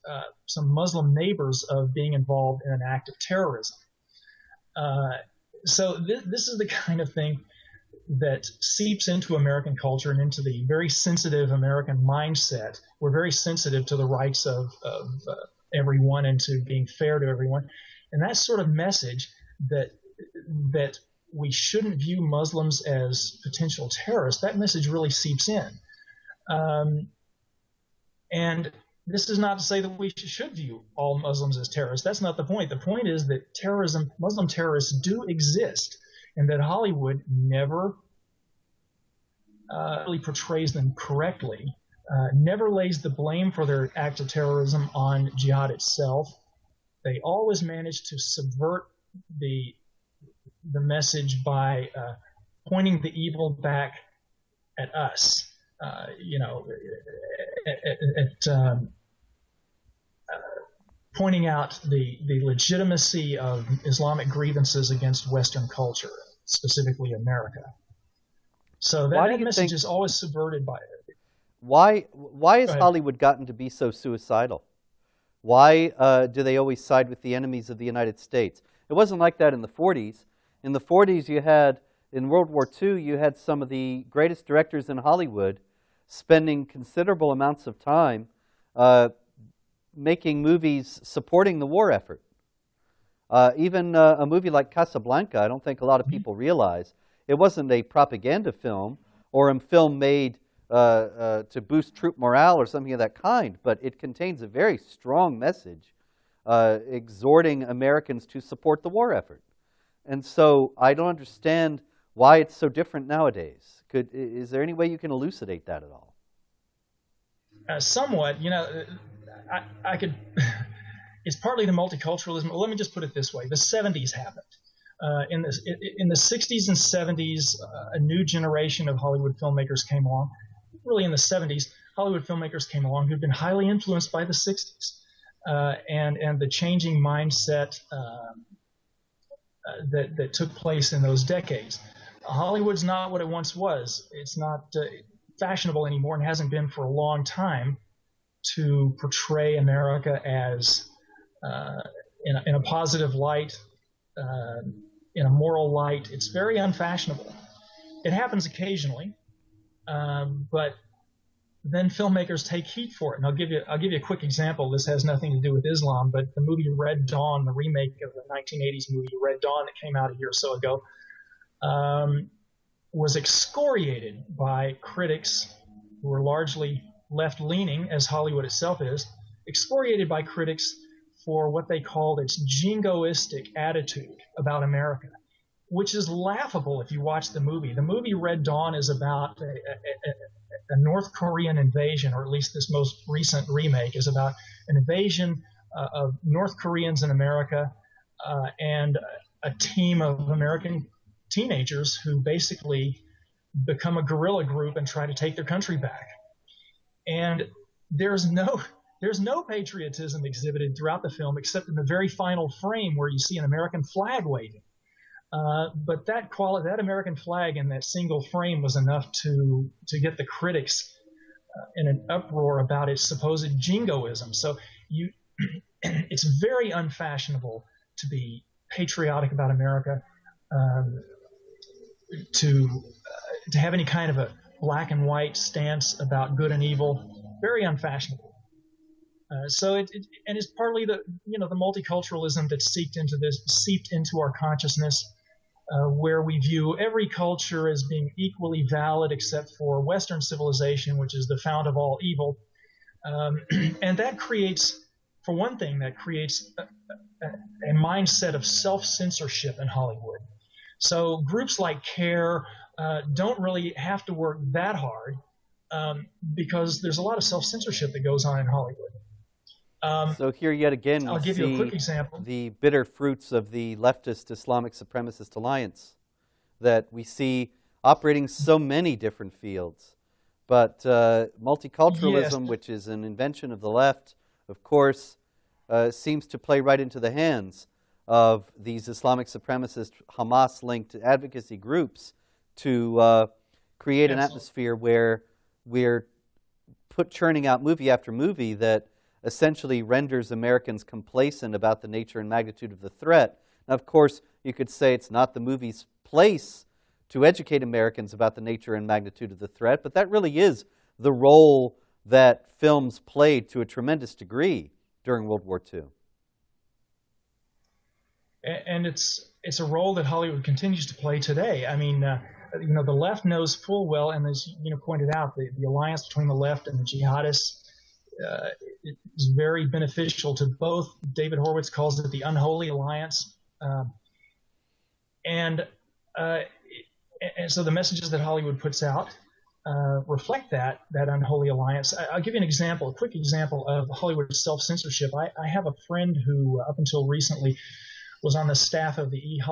Speaker 2: some Muslim neighbors of being involved in an act of terrorism. So this is the kind of thing that seeps into American culture and into the very sensitive American mindset. We're very sensitive to the rights of everyone and to being fair to everyone. And that sort of message that we shouldn't view Muslims as potential terrorists, that message really seeps in. And this is not to say that we should view all Muslims as terrorists. That's not the point. The point is that Muslim terrorists do exist, and that Hollywood never really portrays them correctly, never lays the blame for their act of terrorism on jihad itself. They always manage to subvert the message by pointing the evil back at us, pointing out the legitimacy of Islamic grievances against Western culture, specifically America. So that message is always subverted by it.
Speaker 1: Why has Hollywood gotten to be so suicidal? Why do they always side with the enemies of the United States? It wasn't like that in the 40s. In the 40s, in World War II, you had some of the greatest directors in Hollywood spending considerable amounts of time making movies supporting the war effort. Even a movie like Casablanca, I don't think a lot of people realize, it wasn't a propaganda film or a film made to boost troop morale or something of that kind, but it contains a very strong message exhorting Americans to support the war effort. And so I don't understand why it's so different nowadays. Is there any way you can elucidate that at all?
Speaker 2: Somewhat. I could. It's partly the multiculturalism. Well, let me just put it this way: the '70s happened. In the '60s and '70s, a new generation of Hollywood filmmakers came along. Really, in the '70s, Hollywood filmmakers came along who'd been highly influenced by the '60s and the changing mindset that took place in those decades. Hollywood's not what it once was. It's not fashionable anymore, and hasn't been for a long time, to portray America as in a positive light, in a moral light. It's very unfashionable. It happens occasionally, but then filmmakers take heat for it. And I'll give you a quick example. This has nothing to do with Islam, but the movie Red Dawn, the remake of the 1980s movie Red Dawn that came out a year or so ago, was excoriated by critics who were largely left-leaning, as Hollywood itself is, excoriated by critics for what they called its jingoistic attitude about America, which is laughable if you watch the movie. The movie Red Dawn is about a North Korean invasion, or at least this most recent remake is about an invasion of North Koreans in America and a team of American teenagers who basically become a guerrilla group and try to take their country back. And there's no patriotism exhibited throughout the film except in the very final frame where you see an American flag waving. But that American flag in that single frame was enough to get the critics in an uproar about its supposed jingoism. So it's very unfashionable to be patriotic about America, to have any kind of a black and white stance about good and evil. Very unfashionable. So it's partly the multiculturalism that seeped into our consciousness, where we view every culture as being equally valid except for Western civilization, which is the fount of all evil. And that creates, for one thing, a mindset of self-censorship in Hollywood. So groups like CARE don't really have to work that hard because there's a lot of self-censorship that goes on in Hollywood.
Speaker 1: So here yet again,
Speaker 2: I'll give you a quick example.
Speaker 1: The bitter fruits of the leftist Islamic supremacist alliance that we see operating so many different fields. But multiculturalism, yes, which is an invention of the left, of course, seems to play right into the hands of these Islamic supremacist Hamas-linked advocacy groups to create an atmosphere where we're churning out movie after movie that essentially renders Americans complacent about the nature and magnitude of the threat. Now, of course, you could say it's not the movie's place to educate Americans about the nature and magnitude of the threat, but that really is the role that films played to a tremendous degree during World War II.
Speaker 2: And it's a role that Hollywood continues to play today. I mean, the left knows full well, and as you pointed out, the alliance between the left and the jihadists is very beneficial to both. David Horowitz calls it the unholy alliance, and so the messages that Hollywood puts out reflect that unholy alliance. I'll give you an example, a quick example of Hollywood self-censorship. I have a friend who, up until recently, was on the staff of the E!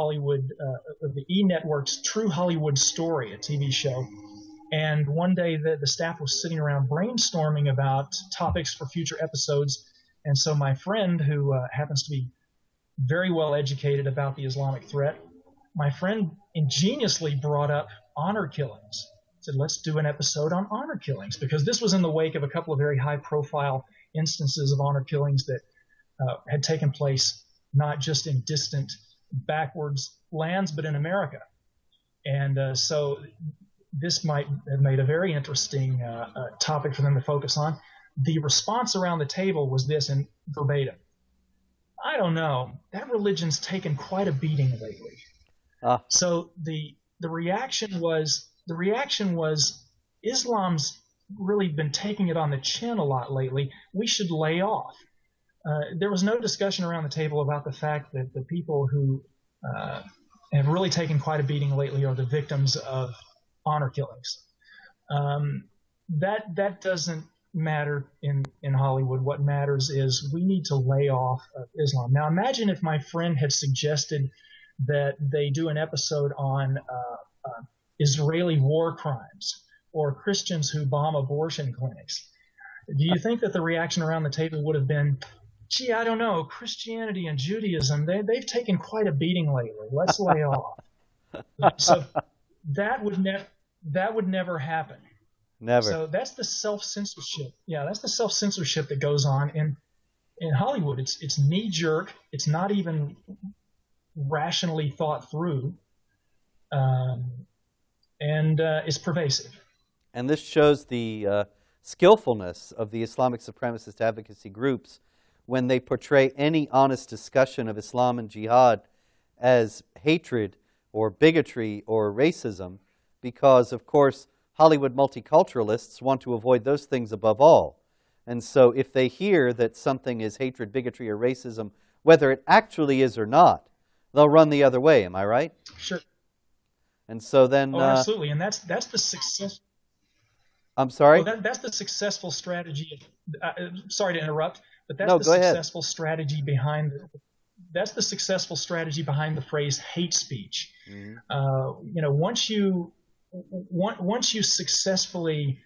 Speaker 2: Network's True Hollywood Story, a TV show. And one day the staff was sitting around brainstorming about topics for future episodes. And so my friend, who happens to be very well educated about the Islamic threat, my friend ingeniously brought up honor killings. Said, let's do an episode on honor killings, because this was in the wake of a couple of very high-profile instances of honor killings that had taken place not just in distant, backwards lands, but in America. And so this might have made a very interesting topic for them to focus on. The response around the table was this, in verbatim: I don't know, that religion's taken quite a beating lately. So the reaction was Islam's really been taking it on the chin a lot lately. We should lay off. There was no discussion around the table about the fact that the people who have really taken quite a beating lately are the victims of honor killings. That doesn't matter in Hollywood. What matters is we need to lay off Islam. Now imagine if my friend had suggested that they do an episode on Israeli war crimes or Christians who bomb abortion clinics. Do you think that the reaction around the table would have been, gee, I don't know, Christianity and Judaism, they've taken quite a beating lately. Let's lay off. So that would never happen.
Speaker 1: Never.
Speaker 2: So that's the self-censorship. Yeah, that's the self-censorship that goes on in Hollywood. It's knee-jerk. It's not even rationally thought through, and it's pervasive.
Speaker 1: And this shows the skillfulness of the Islamic supremacist advocacy groups when they portray any honest discussion of Islam and jihad as hatred or bigotry or racism, because, of course, Hollywood multiculturalists want to avoid those things above all. And so if they hear that something is hatred, bigotry, or racism, whether it actually is or not, they'll run the other way. Am I right?
Speaker 2: Sure.
Speaker 1: And so then...
Speaker 2: absolutely. And that's the success...
Speaker 1: I'm sorry?
Speaker 2: Well, that's the successful strategy. Sorry to interrupt, but that's
Speaker 1: No,
Speaker 2: the
Speaker 1: go ahead.
Speaker 2: successful strategy behind that's the successful strategy behind the phrase hate speech.
Speaker 1: Mm-hmm.
Speaker 2: Once you successfully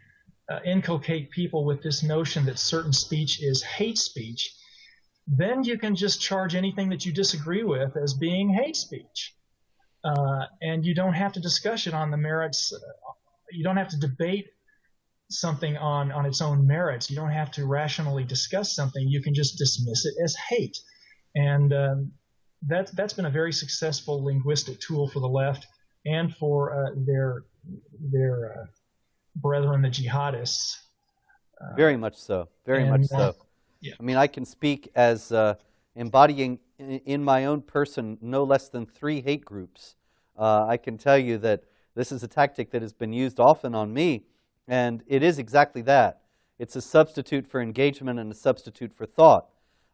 Speaker 2: inculcate people with this notion that certain speech is hate speech, then you can just charge anything that you disagree with as being hate speech. And you don't have to discuss it on the merits. You don't have to debate something on its own merits. You don't have to rationally discuss something. You can just dismiss it as hate. And that's been a very successful linguistic tool for the left and for their brethren, the jihadists.
Speaker 1: Very much so. Very much so.
Speaker 2: Yeah.
Speaker 1: I mean, I can speak as embodying in my own person no less than 3 hate groups. I can tell you that this is a tactic that has been used often on me, and it is exactly that. It's a substitute for engagement and a substitute for thought.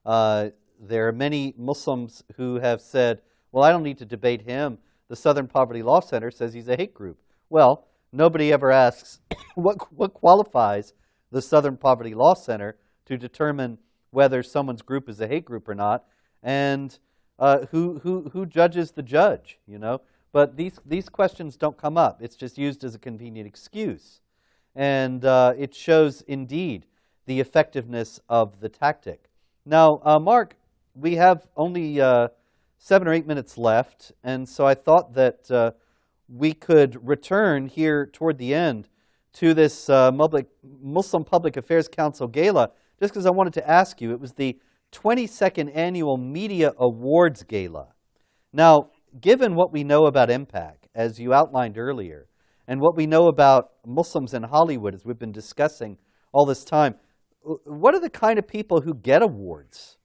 Speaker 1: There are many Muslims who have said, well, I don't need to debate him. The Southern Poverty Law Center says he's a hate group. Well, nobody ever asks what qualifies the Southern Poverty Law Center to determine whether someone's group is a hate group or not, and who judges the judge, you know? But these questions don't come up. It's just used as a convenient excuse. And it shows, indeed, the effectiveness of the tactic. Now, Mark, we have only 7 or 8 minutes left, and so I thought that we could return here toward the end to this Muslim Public Affairs Council Gala, just because I wanted to ask you. It was the 22nd Annual Media Awards Gala. Now, given what we know about MPAC, as you outlined earlier, and what we know about Muslims in Hollywood, as we've been discussing all this time, what are the kind of people who get awards?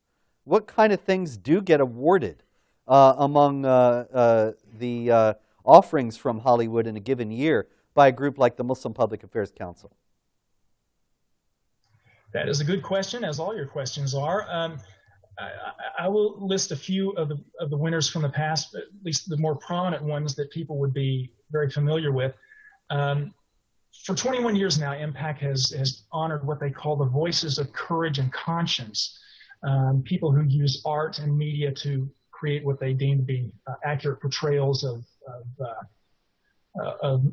Speaker 1: What kind of things do get awarded among the offerings from Hollywood in a given year by a group like the Muslim Public Affairs Council?
Speaker 2: That is a good question, as all your questions are. I will list a few of the winners from the past, at least the more prominent ones that people would be very familiar with. For 21 years now, MPAC has honored what they call the voices of courage and conscience, people who use art and media to create what they deem to be accurate portrayals of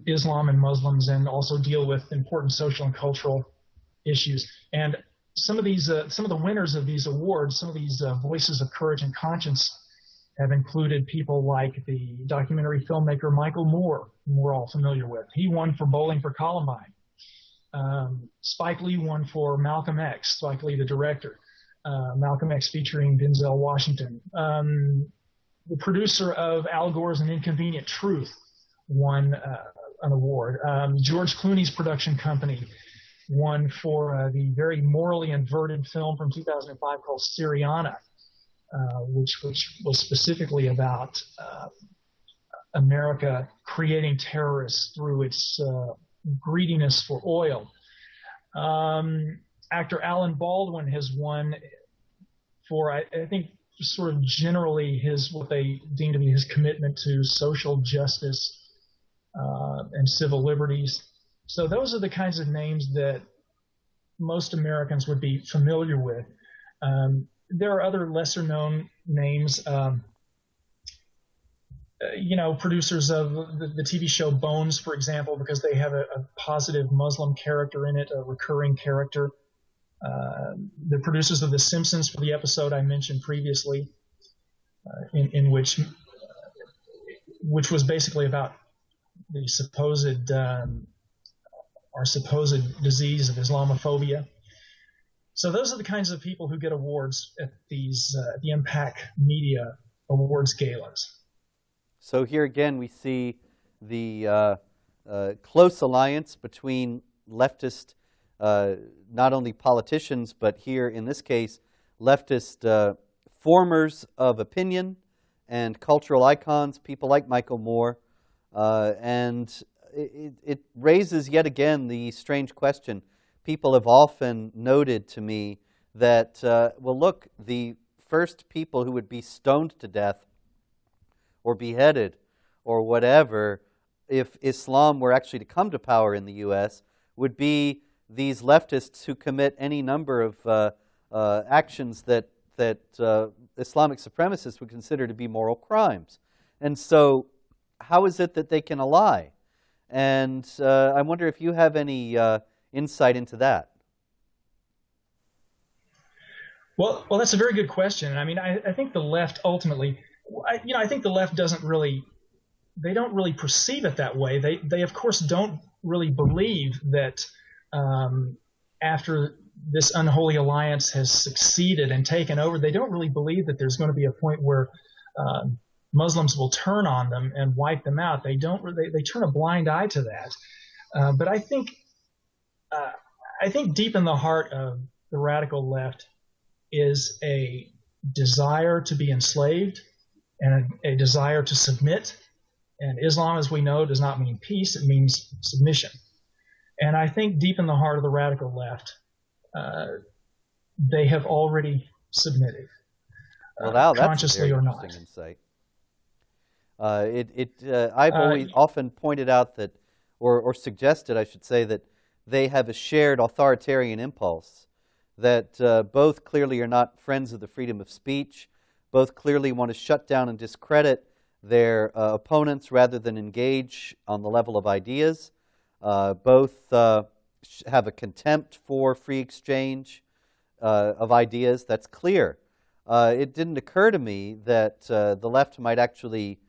Speaker 2: Islam and Muslims, and also deal with important social and cultural issues. And some of the winners of these awards, some of these voices of courage and conscience, have included people like the documentary filmmaker Michael Moore, whom we're all familiar with. He won for Bowling for Columbine. Spike Lee won for Malcolm X, Spike Lee, the director. Malcolm X featuring Denzel Washington. The producer of Al Gore's An Inconvenient Truth won an award. George Clooney's production company won for the very morally inverted film from 2005 called Syriana, which was specifically about America creating terrorists through its greediness for oil. Actor Alan Baldwin has won for, I think, sort of generally what they deem to be his commitment to social justice and civil liberties. So those are the kinds of names that most Americans would be familiar with. There are other lesser-known names. Producers of the TV show Bones, for example, because they have a positive Muslim character in it, a recurring character. The producers of The Simpsons for the episode I mentioned previously, in which was basically about the supposed disease of Islamophobia. So those are the kinds of people who get awards at these the MPAC Media Awards galas.
Speaker 1: So here again we see the close alliance between leftist, not only politicians, but here in this case, leftist formers of opinion and cultural icons, people like Michael Moore. And it raises yet again the strange question. People have often noted to me that, well, look, the first people who would be stoned to death or beheaded or whatever, if Islam were actually to come to power in the U.S., would be these leftists who commit any number of actions that Islamic supremacists would consider to be moral crimes. And so how is it that they can ally? And I wonder if you have any insight into that.
Speaker 2: Well, that's a very good question. I mean, I think the left ultimately, I think the left don't really perceive it that way. They of course don't really believe that after this unholy alliance has succeeded and taken over, they don't really believe that there's going to be a point where Muslims will turn on them and wipe them out. They turn a blind eye to that. But I think deep in the heart of the radical left is a desire to be enslaved and a desire to submit. And Islam, as we know, does not mean peace, it means submission. And I think deep in the heart of the radical left, they have already submitted, consciously or not.
Speaker 1: Insight. I've often pointed out that, or suggested, I should say, that they have a shared authoritarian impulse, that both clearly are not friends of the freedom of speech, both clearly want to shut down and discredit their opponents rather than engage on the level of ideas. Both have a contempt for free exchange of ideas. That's clear. It didn't occur to me that the left might actually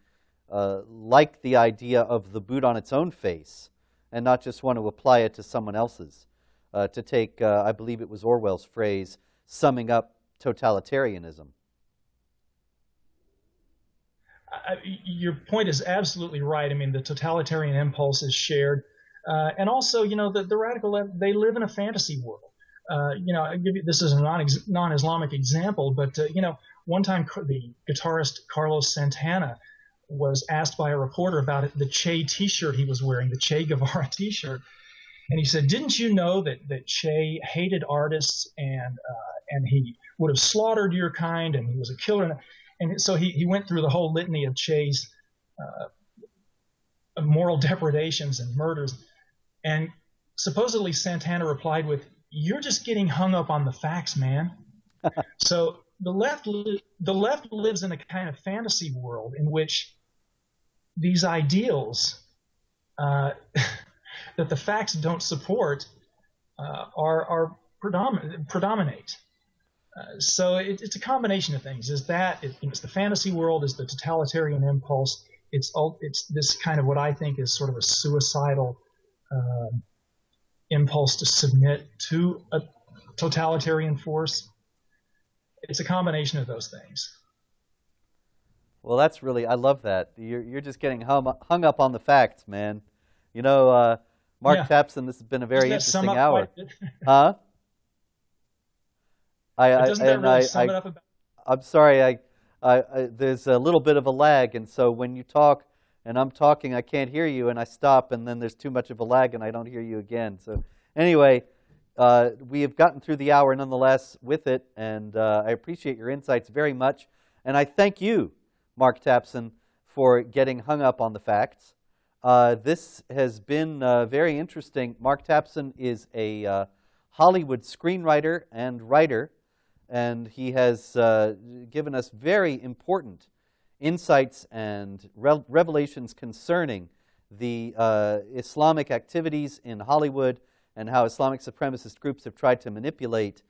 Speaker 1: like the idea of the boot on its own face and not just want to apply it to someone else's. To take, I believe it was Orwell's phrase, summing up totalitarianism.
Speaker 2: Your point is absolutely right. I mean, the totalitarian impulse is shared. And also, the radical left, they live in a fantasy world. I'll give you, this is a non-Islamic example, but, one time the guitarist Carlos Santana was asked by a reporter about the Che t-shirt he was wearing, the Che Guevara t-shirt. And he said, didn't you know that Che hated artists and he would have slaughtered your kind and he was a killer? And so he went through the whole litany of Che's moral depredations and murders. And supposedly Santana replied with, "You're just getting hung up on the facts, man." So the left lives in a kind of fantasy world in which these ideals that the facts don't support are predominate. So it's a combination of things. It's the fantasy world, it's the totalitarian impulse. It's this kind of what I think is sort of a suicidal impulse to submit to a totalitarian force. It's a combination of those things.
Speaker 1: Well, that's really, I love that. You're just getting hung up on the facts, man. Mark Tapson, this has been a very interesting hour. Huh? I'm sorry. There's a little bit of a lag, and so when you talk and I'm talking, I can't hear you, and I stop, and then there's too much of a lag, and I don't hear you again. So anyway, we have gotten through the hour nonetheless with it, and I appreciate your insights very much. And I thank you, Mark Tapson, for getting hung up on the facts. This has been very interesting. Mark Tapson is a Hollywood screenwriter and writer, and he has given us very important insights and revelations concerning the Islamic activities in Hollywood and how Islamic supremacist groups have tried to manipulate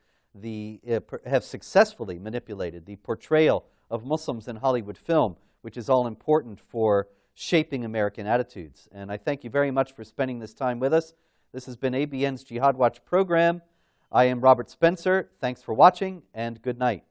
Speaker 1: have successfully manipulated the portrayal of Muslims in Hollywood film, which is all important for shaping American attitudes. And I thank you very much for spending this time with us. This has been ABN's Jihad Watch program. I am Robert Spencer. Thanks for watching, and good night.